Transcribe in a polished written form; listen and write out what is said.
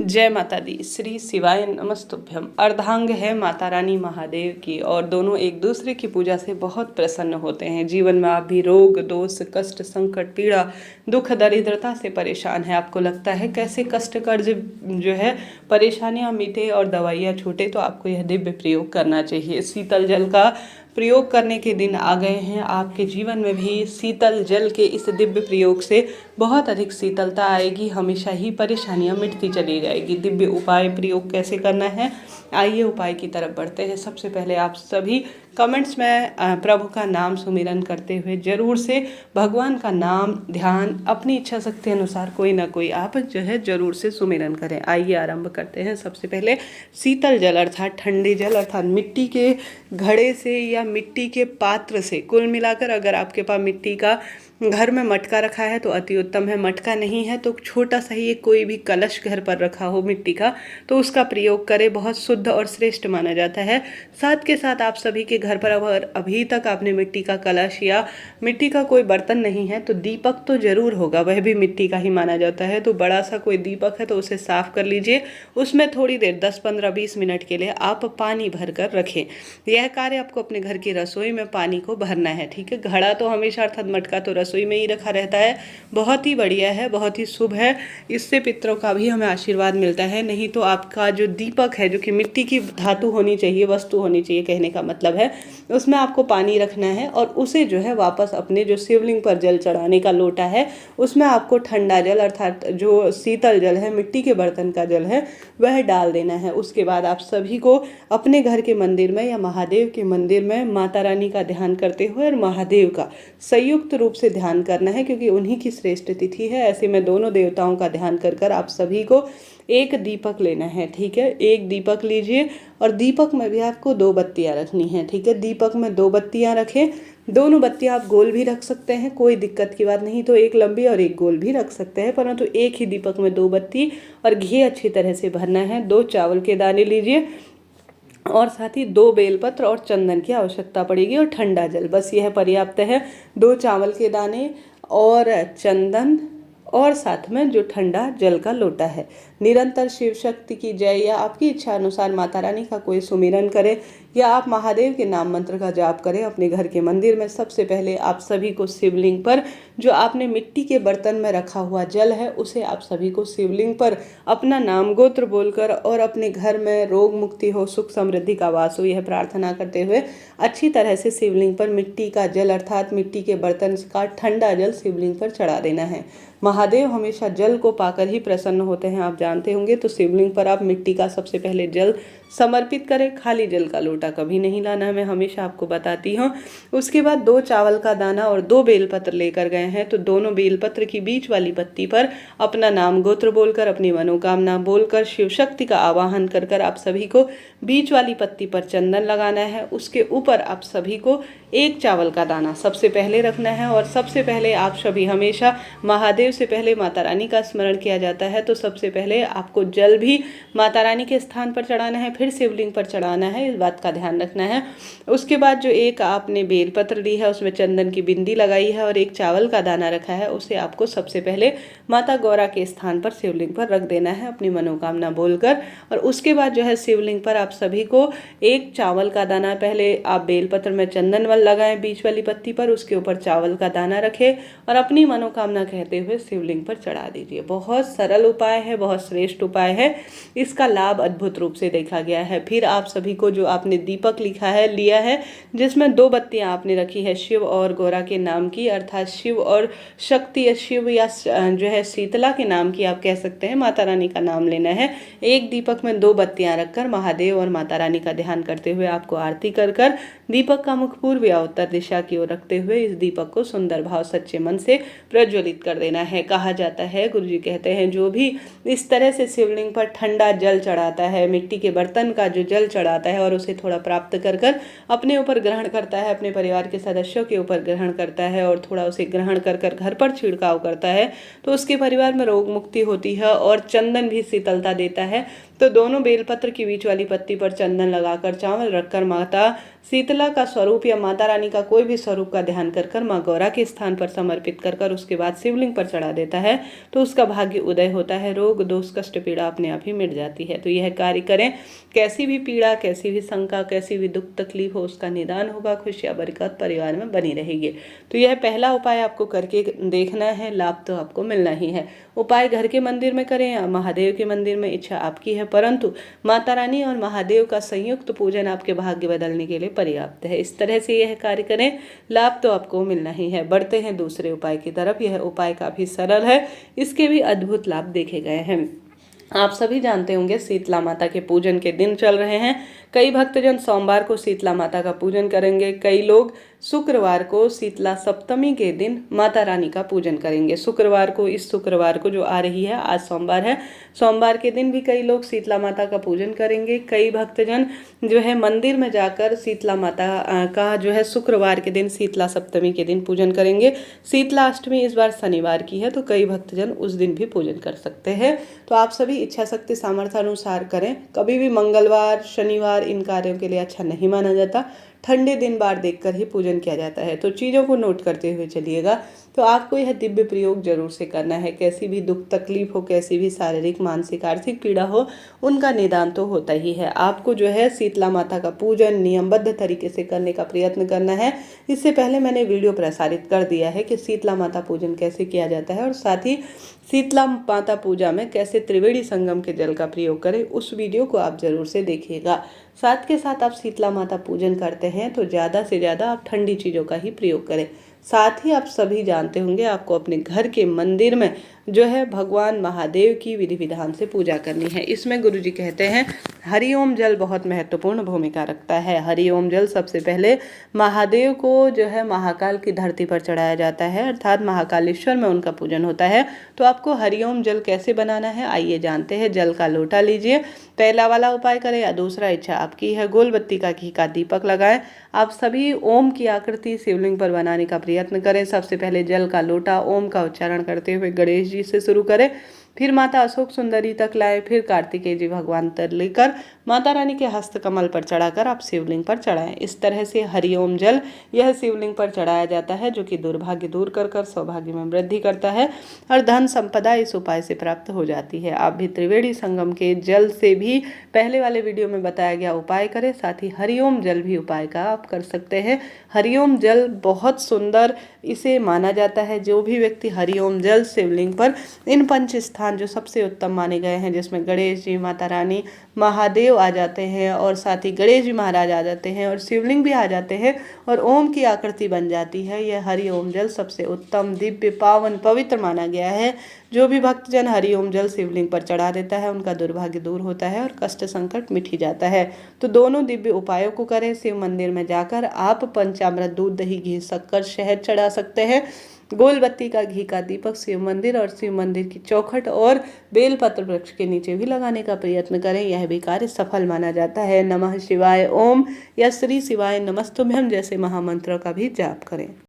जय माता दी। श्री शिवाय नमस्तुभ्यम। अर्धांग है माता रानी महादेव की और दोनों एक दूसरे की पूजा से बहुत प्रसन्न होते हैं। जीवन में आप भी रोग दोष कष्ट संकट पीड़ा दुख दरिद्रता से परेशान है, आपको लगता है कैसे कष्ट कर्ज जो है परेशानियां मिटे और दवाइयाँ छूटे, तो आपको यह दिव्य प्रयोग करना चाहिए। शीतल जल का प्रयोग करने के दिन आ गए हैं। आपके जीवन में भी शीतल जल के इस दिव्य प्रयोग से बहुत अधिक शीतलता आएगी, हमेशा ही परेशानियां मिटती चली जाएगी। दिव्य उपाय प्रयोग कैसे करना है, आइए उपाय की तरफ बढ़ते हैं। सबसे पहले आप सभी कमेंट्स में प्रभु का नाम सुमिरन करते हुए जरूर से भगवान का नाम ध्यान अपनी इच्छा शक्ति अनुसार कोई ना कोई आप जो है जरूर से सुमिरन करें। आइए आरंभ करते हैं। सबसे पहले शीतल जल अर्थात ठंडे जल अर्थात मिट्टी के घड़े से या मिट्टी के पात्र से, कुल मिलाकर अगर आपके पास मिट्टी का घर में मटका रखा है तो अति उत्तम है। मटका नहीं है तो छोटा सा ही कोई भी कलश घर पर रखा हो मिट्टी का, तो उसका प्रयोग करें, बहुत शुद्ध और श्रेष्ठ माना जाता है। साथ के साथ आप सभी के घर पर अगर अभी तक आपने मिट्टी का कलश या मिट्टी का कोई बर्तन नहीं है तो दीपक तो जरूर होगा, वह भी मिट्टी का ही माना जाता है। तो बड़ा सा कोई दीपक है तो उसे साफ कर लीजिए, उसमें थोड़ी देर 10-15-20 मिनट के लिए आप पानी भर कर रखें। यह कार्य आपको अपने घर की रसोई में पानी को भरना है, ठीक है। घड़ा तो हमेशा अर्थात मटका तो रसोई में ही रखा रहता है, बहुत ही बढ़िया है, बहुत ही शुभ है। इससे पितरों का भी हमें आशीर्वाद मिलता है। नहीं तो आपका जो दीपक है, जो कि मिट्टी की धातु होनी चाहिए, वस्तु होनी चाहिए, कहने का मतलब है, उसमें आपको पानी रखना है और उसे जो है वापस अपने जो शिवलिंग पर जल चढ़ाने का लोटा है उसमें आपको ठंडा जल अर्थात जो शीतल जल है, मिट्टी के बर्तन का जल है, वह डाल देना है। उसके बाद आप सभी को अपने घर के मंदिर में या महादेव के मंदिर में माता रानी का ध्यान करते हुए और महादेव का संयुक्त रूप से ध्यान करना है, क्योंकि उन्हीं की श्रेष्ठ तिथि है। ऐसे में दोनों देवताओं का ध्यान कर कर आप सभी को एक दीपक लेना है, ठीक है। एक दीपक लीजिए और दीपक में भी आपको 2 बत्तियां रखनी है, ठीक है। दीपक में 2 बत्तियां रखें। दोनों बत्तियां आप गोल भी रख सकते हैं, कोई दिक्कत की बात नहीं, तो एक लंबी और एक गोल भी रख सकते हैं, परंतु एक ही दीपक में 2 बत्ती और घी अच्छी तरह से भरना है। 2 चावल के दाने लीजिए और साथ ही 2 बेलपत्र और चंदन की आवश्यकता पड़ेगी और ठंडा जल, बस यह पर्याप्त है। 2 चावल के दाने और चंदन और साथ में जो ठंडा जल का लोटा है। निरंतर शिव शक्ति की जय या आपकी इच्छा अनुसार माता रानी का कोई सुमिरन करें या आप महादेव के नाम मंत्र का जाप करें अपने घर के मंदिर में। सबसे पहले आप सभी को शिवलिंग पर जो आपने मिट्टी के बर्तन में रखा हुआ जल है उसे आप सभी को शिवलिंग पर अपना नाम गोत्र बोलकर और अपने घर में रोग मुक्ति हो, सुख समृद्धि का वास हो, यह प्रार्थना करते हुए अच्छी तरह से शिवलिंग पर मिट्टी का जल अर्थात मिट्टी के बर्तन का ठंडा जल शिवलिंग पर चढ़ा देना है। महादेव हमेशा जल को पाकर ही प्रसन्न होते हैं, आप जानते होंगे। तो शिवलिंग पर आप मिट्टी का सबसे पहले जल समर्पित करें, खाली जल का लोटा कभी नहीं लाना है, मैं हमेशा आपको बताती हूँ। उसके बाद 2 चावल का दाना और 2 बेलपत्र लेकर गए हैं, तो दोनों बेलपत्र की बीच वाली पत्ती पर अपना नाम गोत्र बोलकर अपनी मनोकामना बोलकर शिव शक्ति का आवाहन कर कर आप सभी को बीच वाली पत्ती पर चंदन लगाना है। उसके ऊपर आप सभी को 1 चावल का दाना सबसे पहले रखना है और सबसे पहले आप सभी हमेशा महादेव से पहले माता रानी का स्मरण किया जाता है, तो सबसे पहले आपको जल भी माता रानी के स्थान पर चढ़ाना है, फिर शिवलिंग पर चढ़ाना है, इस बात का ध्यान रखना है। उसके बाद जो एक आपने बेलपत्र ली है उसमें चंदन की बिंदी लगाई है और 1 चावल का दाना रखा है, उसे आपको सबसे पहले माता गौरा के स्थान पर शिवलिंग पर रख देना है अपनी मनोकामना बोलकर। और उसके बाद जो है शिवलिंग पर आप सभी को 1 चावल का दाना, पहले आप बेलपत्र में चंदन वल लगाएं बीच वाली पत्ती पर, उसके ऊपर चावल का दाना रखें और अपनी मनोकामना कहते हुए शिवलिंग पर चढ़ा दीजिए। बहुत सरल उपाय है, बहुत श्रेष्ठ उपाय है, इसका लाभ अद्भुत रूप से देखा गया है। फिर आप सभी को जो आपने दीपक लिया है जिसमें 2 बत्तियां आपने रखी है शिव और गौरा के नाम की, अर्थात शिव और शक्ति या शिव या जो है शीतला के नाम की आप कह सकते हैं, माता रानी का नाम लेना है। एक दीपक में 2 बत्तियां रखकर महादेव और माता रानी का ध्यान करते हुए आपको आरती कर कर दीपक का मुख पूर्व या उत्तर दिशा की ओर रखते हुए इस दीपक को सुंदर भाव सच्चे मन से प्रज्वलित कर देना है। कहा जाता है, गुरु जी कहते हैं, जो भी इस तरह से शिवलिंग पर ठंडा जल चढ़ाता है, मिट्टी के बर्तन का जो जल चढ़ाता है और उसे थोड़ा प्राप्त कर कर अपने ऊपर ग्रहण करता है, अपने परिवार के सदस्यों के ऊपर ग्रहण करता है और थोड़ा उसे ग्रहण कर कर घर पर छिड़काव करता है, तो उसके परिवार में रोग मुक्ति होती है और चंदन भी शीतलता देता है। तो दोनों बेलपत्र की बीच वाली पत्ती पर चंदन लगाकर चावल रखकर माता शीतला का स्वरूप या माता रानी का कोई भी स्वरूप का ध्यान कर कर माँ गौरा के स्थान पर समर्पित कर कर उसके बाद शिवलिंग पर चढ़ा देता है तो उसका भाग्य उदय होता है, रोग दोष कष्ट पीड़ा अपने आप ही मिट जाती है। तो यह कार्य करें, कैसी भी पीड़ा, कैसी भी शंका, कैसी भी दुख तकलीफ हो उसका निदान होगा, खुशियाँ बरकत परिवार में बनी रहेगी। तो यह पहला उपाय आपको करके देखना है, लाभ तो आपको मिलना ही है। उपाय घर के मंदिर में करें या महादेव के मंदिर में, इच्छा आपकी है, परंतु माता रानी और महादेव का संयुक्त पूजन आपके भाग्य बदलने के लिए पर्याप्त है। इस तरह से यह कार्य करें, लाभ तो आपको मिलना ही है। बढ़ते हैं दूसरे उपाय की तरफ। यह उपाय काफी सरल है, इसके भी अद्भुत लाभ देखे गए हैं। आप सभी जानते होंगे शीतला माता के पूजन के दिन चल रहे हैं। कई भक्तजन सोमवार को शीतला माता का पूजन करेंगे, कई लोग शुक्रवार को शीतला सप्तमी के दिन माता रानी का पूजन करेंगे। शुक्रवार को, इस शुक्रवार को जो आ रही है, आज सोमवार है, सोमवार के दिन भी कई लोग शीतला माता का पूजन करेंगे। कई भक्तजन जो है मंदिर में जाकर शीतला माता का जो है शुक्रवार के दिन, शीतला सप्तमी के दिन पूजन करेंगे। शीतला अष्टमी इस बार शनिवार की है तो कई भक्तजन उस दिन भी पूजन कर सकते हैं। तो आप सभी इच्छा शक्ति सामर्थ्य अनुसार करें। कभी भी मंगलवार, शनिवार इन कार्यों के लिए अच्छा नहीं माना जाता। ठंडे दिन बार देखकर ही पूजन किया जाता है। तो चीज़ों को नोट करते हुए चलिएगा। तो आपको यह दिव्य प्रयोग जरूर से करना है। कैसी भी दुख तकलीफ हो, कैसी भी शारीरिक मानसिक आर्थिक पीड़ा हो, उनका निदान तो होता ही है। आपको जो है शीतला माता का पूजन नियमबद्ध तरीके से करने का प्रयत्न करना है। इससे पहले मैंने वीडियो प्रसारित कर दिया है कि शीतला माता पूजन कैसे किया जाता है और साथ ही शीतला माता पूजा में कैसे त्रिवेणी संगम के जल का प्रयोग करें, उस वीडियो को आप जरूर से देखिएगा। साथ के साथ आप शीतला माता पूजन करते हैं तो ज़्यादा से ज़्यादा आप ठंडी चीज़ों का ही प्रयोग करें। साथ ही आप सभी जानते होंगे आपको अपने घर के मंदिर में जो है भगवान महादेव की विधि विधान से पूजा करनी है। इसमें गुरुजी कहते हैं हरिओम जल बहुत महत्वपूर्ण भूमिका रखता है। हरिओम जल सबसे पहले महादेव को जो है महाकाल की धरती पर चढ़ाया जाता है, अर्थात महाकालेश्वर में उनका पूजन होता है। तो आपको हरिओम जल कैसे बनाना है आइए जानते हैं। जल का लोटा लीजिए, पहला वाला उपाय करें या दूसरा इच्छा आपकी है। गोल बत्ती का घी का दीपक लगाएं। आप सभी ओम की आकृति शिवलिंग पर बनाने का प्रयत्न करें। सबसे पहले जल का लोटा ओम का उच्चारण करते हुए गणेश जी से शुरू करें, फिर माता अशोक सुंदरी तक लाए, फिर कार्तिकेय जी भगवान तक लेकर माता रानी के हस्त कमल पर चढ़ाकर आप शिवलिंग पर चढ़ाएं। इस तरह से हरिओम जल यह शिवलिंग पर चढ़ाया जाता है, जो कि दुर्भाग्य दूर कर कर सौभाग्य में वृद्धि करता है और धन संपदा इस उपाय से प्राप्त हो जाती है। आप भी त्रिवेणी संगम के जल से भी पहले वाले वीडियो में बताया गया उपाय करें, साथ ही हरिओम जल भी उपाय का आप कर सकते हैं। हरिओम जल बहुत सुंदर इसे माना जाता है। जो भी व्यक्ति हरिओम जल शिवलिंग पर, इन पंच स्थान जो सबसे उत्तम माने गए हैं, जिसमें गणेश जी, माता रानी, महादेव आ जाते हैं और साथ ही गणेश जी महाराज आ जाते हैं और शिवलिंग भी आ जाते हैं और ओम की आकृति बन जाती है, यह हरिओम जल सबसे उत्तम, दिव्य, पावन, पवित्र माना गया है। जो भी भक्तजन हरिओम जल शिवलिंग पर चढ़ा देता है उनका दुर्भाग्य दूर होता है और कष्ट संकट मिट ही जाता है। तो दोनों दिव्य उपायों को करें। शिव मंदिर में जाकर आप पंचामृत, दूध, दही, घी, शक्कर, शहद चढ़ा सकते हैं। गोल बत्ती का घी का दीपक शिव मंदिर और शिव मंदिर की चौखट और बेलपत्र वृक्ष के नीचे भी लगाने का प्रयत्न करें। यह भी कार्य सफल माना जाता है। नमः शिवाय, ओम या श्री शिवाय नमस्तुभ्यम जैसे महामंत्रों का भी जाप करें।